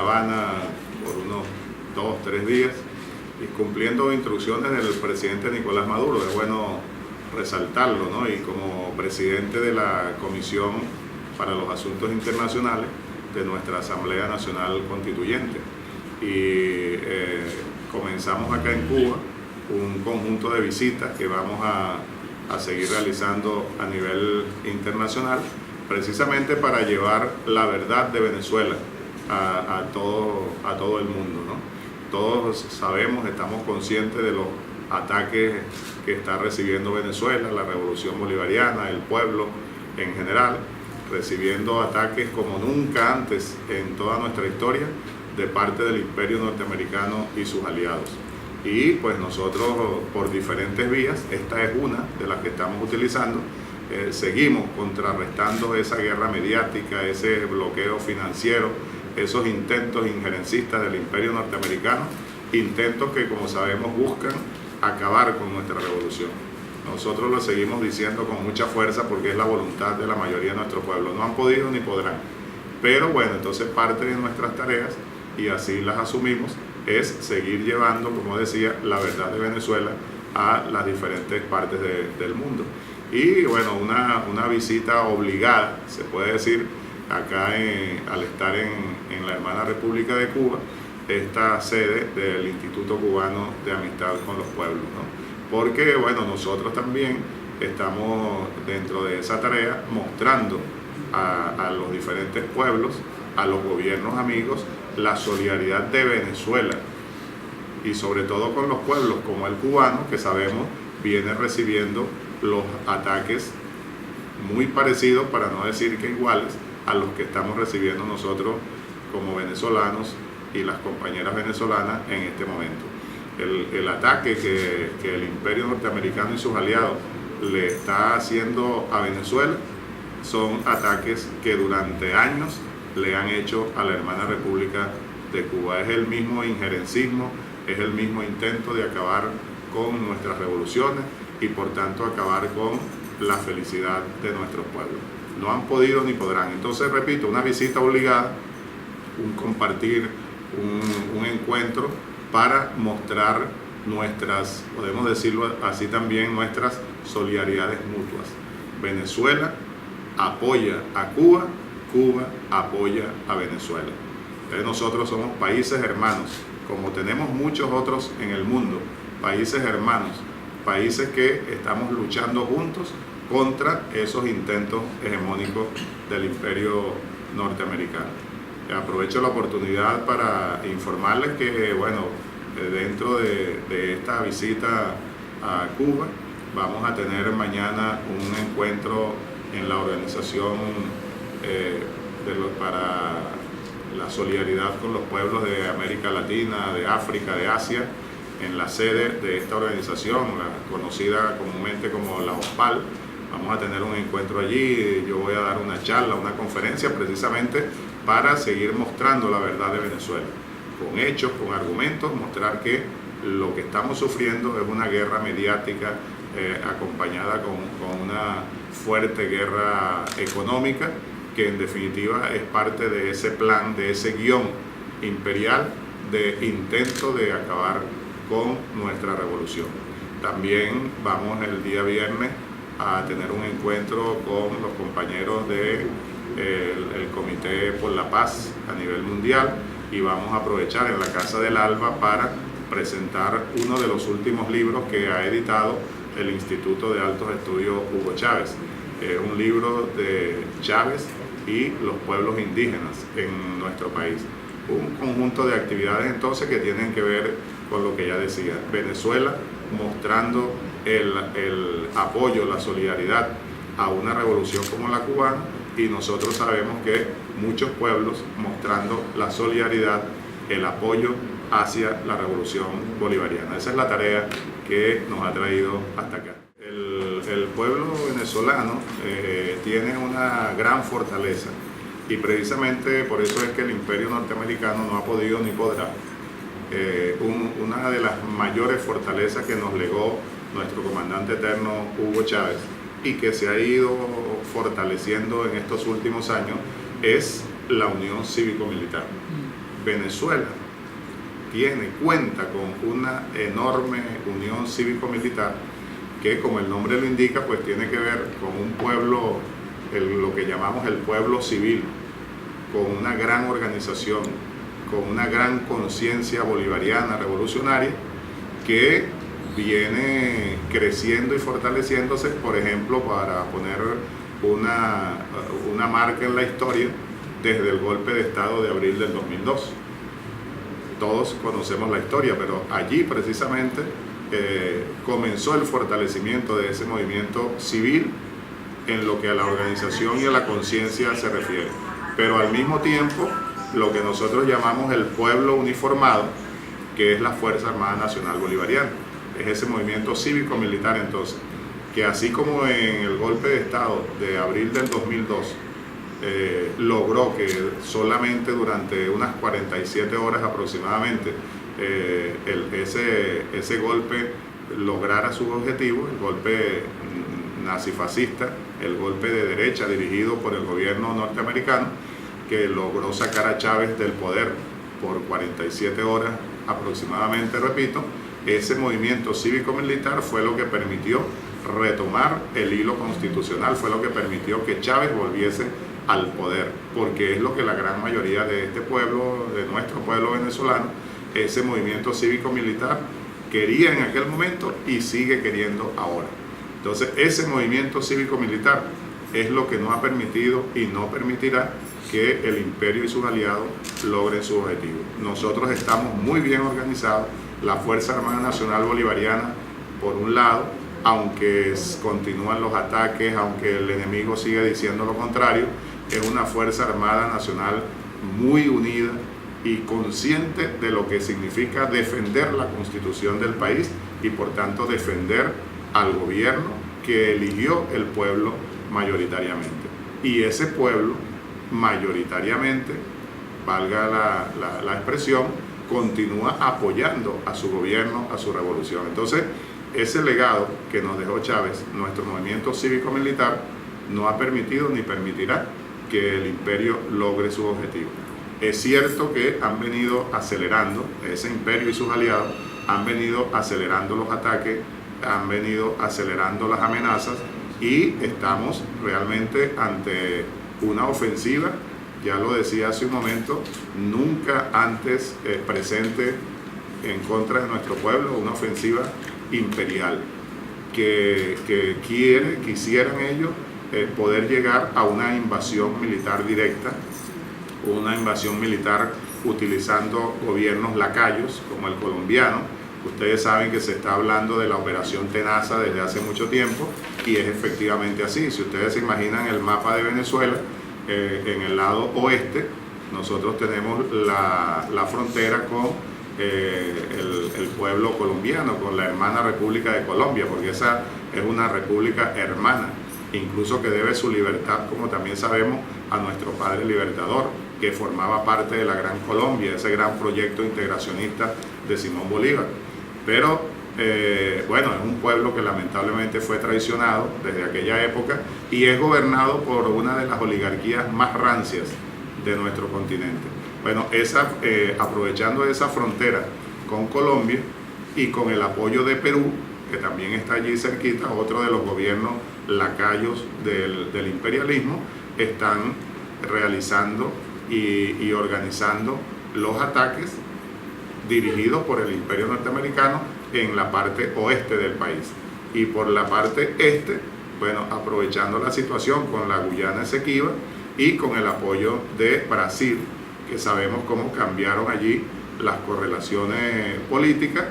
Habana por unos 2 o 3 días y cumpliendo instrucciones del presidente Nicolás Maduro. Es bueno resaltarlo, ¿no? Y como presidente de la Comisión para los Asuntos Internacionales de nuestra Asamblea Nacional Constituyente. Y comenzamos acá en Cuba un conjunto de visitas que vamos a seguir realizando a nivel internacional, precisamente para llevar la verdad de Venezuela a todo el mundo, ¿no? Todos sabemos, estamos conscientes de los ataques que está recibiendo Venezuela, la revolución bolivariana, el pueblo en general, recibiendo ataques como nunca antes en toda nuestra historia de parte del imperio norteamericano y sus aliados. Y pues nosotros por diferentes vías, esta es una de las que estamos utilizando, seguimos contrarrestando esa guerra mediática, ese bloqueo financiero, esos intentos injerencistas del imperio norteamericano, intentos que, como sabemos, buscan acabar con nuestra revolución. Nosotros lo seguimos diciendo con mucha fuerza porque es la voluntad de la mayoría de nuestro pueblo. No han podido ni podrán. Pero bueno, entonces parte de nuestras tareas, y así las asumimos, es seguir llevando, como decía, la verdad de Venezuela a las diferentes partes del mundo. Y bueno, una visita obligada, se puede decir, acá al estar en la hermana República de Cuba, esta sede del Instituto Cubano de Amistad con los Pueblos, ¿no? Porque bueno, nosotros también estamos dentro de esa tarea mostrando a los diferentes pueblos, a los gobiernos amigos, la solidaridad de Venezuela y sobre todo con los pueblos como el cubano, que sabemos viene recibiendo los ataques muy parecidos, para no decir que iguales, a los que estamos recibiendo nosotros como venezolanos y las compañeras venezolanas en este momento. El ataque que el imperio norteamericano y sus aliados le está haciendo a Venezuela son ataques que durante años le han hecho a la hermana República de Cuba. Es el mismo injerencismo, es el mismo intento de acabar con nuestras revoluciones y por tanto acabar con la felicidad de nuestros pueblos. No han podido ni podrán. Entonces, repito, una visita obligada, un compartir, un encuentro para mostrar nuestras, podemos decirlo así también, nuestras solidaridades mutuas. Venezuela apoya a Cuba, Cuba apoya a Venezuela. Entonces nosotros somos países hermanos, como tenemos muchos otros en el mundo, países hermanos, países que estamos luchando juntos contra esos intentos hegemónicos del imperio norteamericano. Aprovecho la oportunidad para informarles que, bueno, dentro de esta visita a Cuba, vamos a tener mañana un encuentro en la organización para la solidaridad con los pueblos de América Latina, de África, de Asia, en la sede de esta organización, conocida comúnmente como la OSPAL. Vamos a tener un encuentro allí, yo voy a dar una charla, una conferencia precisamente para seguir mostrando la verdad de Venezuela, con hechos, con argumentos, mostrar que lo que estamos sufriendo es una guerra mediática acompañada con una fuerte guerra económica, que en definitiva es parte de ese plan, de ese guión imperial de intento de acabar con nuestra revolución. También vamos el día viernes a tener un encuentro con los compañeros del Comité por la Paz a nivel mundial y vamos a aprovechar en la Casa del Alba para presentar uno de los últimos libros que ha editado el Instituto de Altos Estudios Hugo Chávez. Un libro de Chávez y los pueblos indígenas en nuestro país. Un conjunto de actividades entonces que tienen que ver con lo que ya decía, Venezuela mostrando el apoyo, la solidaridad a una revolución como la cubana, y nosotros sabemos que muchos pueblos mostrando la solidaridad, el apoyo hacia la revolución bolivariana. Esa es la tarea que nos ha traído hasta acá. El pueblo venezolano tiene una gran fortaleza y precisamente por eso es que el imperio norteamericano no ha podido ni podrá. Una de las mayores fortalezas que nos legó nuestro comandante eterno Hugo Chávez y que se ha ido fortaleciendo en estos últimos años es la unión cívico-militar. Venezuela cuenta con una enorme unión cívico-militar que, como el nombre lo indica, pues tiene que ver con un pueblo, lo que llamamos el pueblo civil, con una gran organización, con una gran conciencia bolivariana, revolucionaria, que viene creciendo y fortaleciéndose, por ejemplo, para poner una marca en la historia, desde el golpe de Estado de abril del 2002. Todos conocemos la historia, pero allí precisamente comenzó el fortalecimiento de ese movimiento civil en lo que a la organización y a la conciencia se refiere. Pero al mismo tiempo, lo que nosotros llamamos el pueblo uniformado, que es la Fuerza Armada Nacional Bolivariana, es ese movimiento cívico-militar entonces, que así como en el golpe de Estado de abril del 2002, logró que solamente durante unas 47 horas aproximadamente ese golpe lograra sus objetivos, el golpe nazifascista, el golpe de derecha dirigido por el gobierno norteamericano, que logró sacar a Chávez del poder por 47 horas aproximadamente, repito. Ese movimiento cívico-militar fue lo que permitió retomar el hilo constitucional, fue lo que permitió que Chávez volviese al poder, porque es lo que la gran mayoría de este pueblo, de nuestro pueblo venezolano, ese movimiento cívico-militar quería en aquel momento y sigue queriendo ahora. Entonces, ese movimiento cívico-militar es lo que no ha permitido y no permitirá que el imperio y sus aliados logren su objetivo. Nosotros estamos muy bien organizados, la Fuerza Armada Nacional Bolivariana, por un lado, aunque continúan los ataques, aunque el enemigo sigue diciendo lo contrario, es una Fuerza Armada Nacional muy unida y consciente de lo que significa defender la Constitución del país y por tanto defender al gobierno que eligió el pueblo mayoritariamente. Y ese pueblo mayoritariamente, valga la expresión, continúa apoyando a su gobierno, a su revolución. Entonces, ese legado que nos dejó Chávez, nuestro movimiento cívico-militar, no ha permitido ni permitirá que el imperio logre su objetivo. Es cierto que han venido acelerando, ese imperio y sus aliados han venido acelerando los ataques, han venido acelerando las amenazas y estamos realmente ante una ofensiva, ya lo decía hace un momento, nunca antes presente en contra de nuestro pueblo, una ofensiva imperial que quisieran ellos poder llegar a una invasión militar directa, una invasión militar utilizando gobiernos lacayos como el colombiano. Ustedes saben que se está hablando de la operación Tenaza desde hace mucho tiempo y es efectivamente así. Si ustedes se imaginan el mapa de Venezuela, en el lado oeste nosotros tenemos la frontera con el pueblo colombiano, con la hermana República de Colombia, porque esa es una república hermana, incluso que debe su libertad, como también sabemos, a nuestro padre libertador, que formaba parte de la Gran Colombia, ese gran proyecto integracionista de Simón Bolívar. Pero bueno, es un pueblo que lamentablemente fue traicionado desde aquella época y es gobernado por una de las oligarquías más rancias de nuestro continente. Bueno, aprovechando esa frontera con Colombia y con el apoyo de Perú, que también está allí cerquita, otro de los gobiernos lacayos del imperialismo, están realizando y organizando los ataques dirigidos por el imperio norteamericano en la parte oeste del país. Y por la parte este, bueno, aprovechando la situación con la Guyana Esequiba y con el apoyo de Brasil, que sabemos cómo cambiaron allí las correlaciones políticas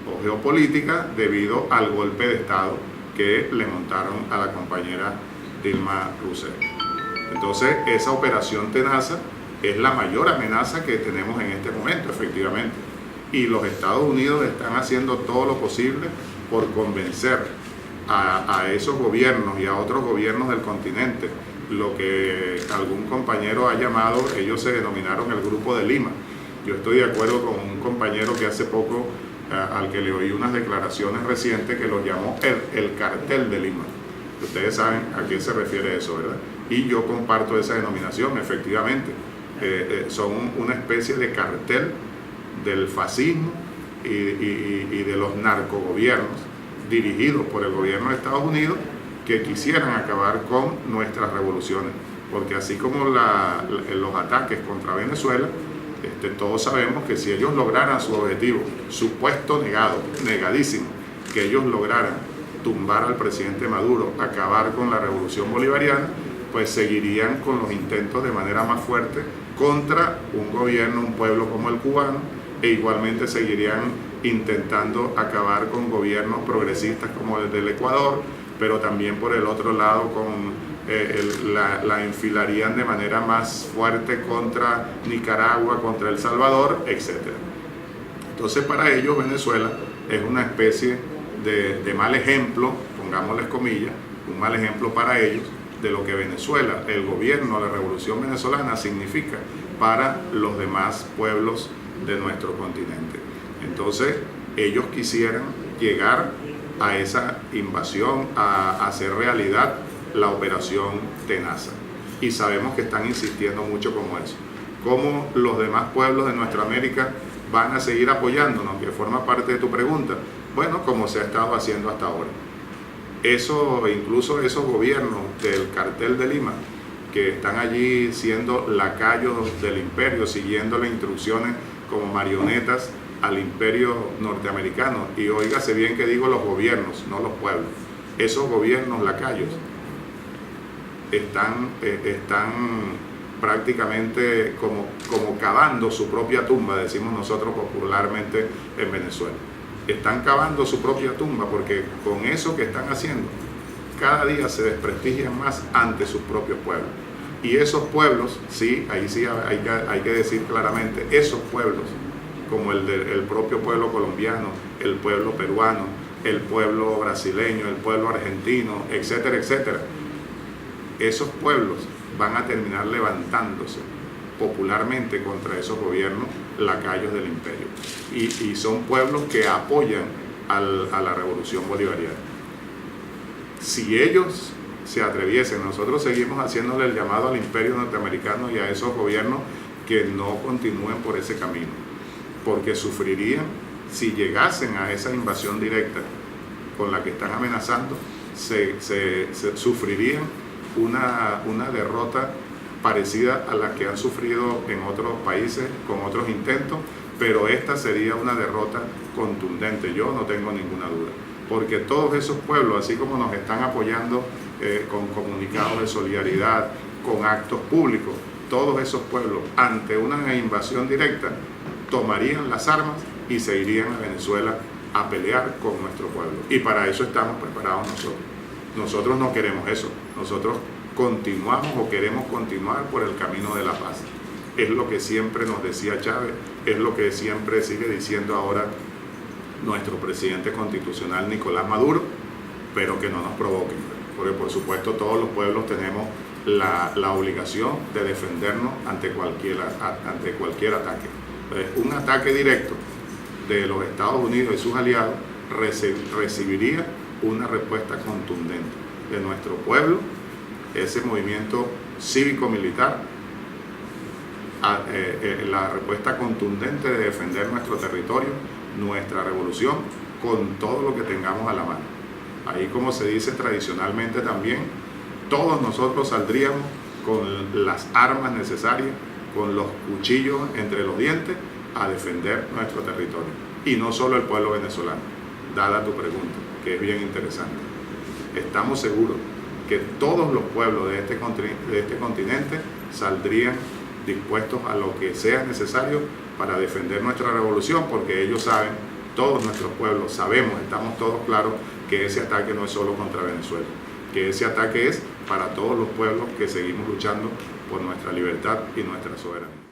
o geopolíticas debido al golpe de Estado que le montaron a la compañera Dilma Rousseff. Entonces, esa operación Tenaza es la mayor amenaza que tenemos en este momento, efectivamente. Y los Estados Unidos están haciendo todo lo posible por convencer a esos gobiernos y a otros gobiernos del continente, lo que algún compañero ha llamado, ellos se denominaron el Grupo de Lima. Yo estoy de acuerdo con un compañero que hace poco, al que le oí unas declaraciones recientes, que lo llamó el Cartel de Lima. Ustedes saben a qué se refiere eso, ¿verdad? Y yo comparto esa denominación, efectivamente. son una especie de cartel del fascismo y de los narcogobiernos dirigidos por el gobierno de Estados Unidos, que quisieran acabar con nuestras revoluciones. Porque así como los ataques contra Venezuela, todos sabemos que si ellos lograran su objetivo, supuesto negadísimo, que ellos lograran tumbar al presidente Maduro, acabar con la revolución bolivariana, pues seguirían con los intentos de manera más fuerte contra un gobierno, un pueblo como el cubano, e igualmente seguirían intentando acabar con gobiernos progresistas como el del Ecuador, pero también por el otro lado la enfilarían de manera más fuerte contra Nicaragua, contra El Salvador, etc. Entonces para ellos Venezuela es una especie de mal ejemplo, pongámosles comillas, un mal ejemplo para ellos de lo que Venezuela, el gobierno, la revolución venezolana significa para los demás pueblos de nuestro continente. Entonces ellos quisieran llegar a esa invasión, a hacer realidad la operación Tenaza, y sabemos que están insistiendo mucho como eso. ¿Cómo los demás pueblos de nuestra América van a seguir apoyándonos? Que forma parte de tu pregunta. Bueno, como se ha estado haciendo hasta ahora. Incluso esos gobiernos del cartel de Lima, que están allí siendo lacayos del imperio, siguiendo las instrucciones como marionetas al imperio norteamericano. Y óigase bien que digo los gobiernos, no los pueblos. Esos gobiernos lacayos están prácticamente como cavando su propia tumba, decimos nosotros popularmente en Venezuela. Están cavando su propia tumba, porque con eso que están haciendo, cada día se desprestigian más ante sus propios pueblos. Y esos pueblos, sí, ahí sí hay que decir claramente, esos pueblos, como el propio pueblo colombiano, el pueblo peruano, el pueblo brasileño, el pueblo argentino, etcétera, etcétera, esos pueblos van a terminar levantándose popularmente contra esos gobiernos lacayos del imperio, y son pueblos que apoyan a la revolución bolivariana. Si ellos se atreviesen, nosotros seguimos haciéndole el llamado al imperio norteamericano y a esos gobiernos que no continúen por ese camino, porque sufrirían, si llegasen a esa invasión directa con la que están amenazando, sufrirían una derrota parecida a la que han sufrido en otros países con otros intentos, pero esta sería una derrota contundente, yo no tengo ninguna duda, porque todos esos pueblos, así como nos están apoyando con comunicados de solidaridad, con actos públicos, todos esos pueblos ante una invasión directa tomarían las armas y se irían a Venezuela a pelear con nuestro pueblo, y para eso estamos preparados nosotros. Nosotros no queremos eso, nosotros continuamos o queremos continuar por el camino de la paz. Es lo que siempre nos decía Chávez, es lo que siempre sigue diciendo ahora nuestro presidente constitucional Nicolás Maduro, pero que no nos provoquen, porque por supuesto todos los pueblos tenemos la obligación de defendernos ante cualquier ataque. Un ataque directo de los Estados Unidos y sus aliados recibiría una respuesta contundente de nuestro pueblo, ese movimiento cívico-militar, la respuesta contundente de defender nuestro territorio, nuestra revolución, con todo lo que tengamos a la mano. Ahí, como se dice tradicionalmente también, todos nosotros saldríamos con las armas necesarias, con los cuchillos entre los dientes, a defender nuestro territorio. Y no solo el pueblo venezolano, dada tu pregunta, que es bien interesante. Estamos seguros que todos los pueblos de este continente saldrían dispuestos a lo que sea necesario para defender nuestra revolución, porque ellos saben, todos nuestros pueblos sabemos, estamos todos claros que ese ataque no es solo contra Venezuela, que ese ataque es para todos los pueblos que seguimos luchando por nuestra libertad y nuestra soberanía.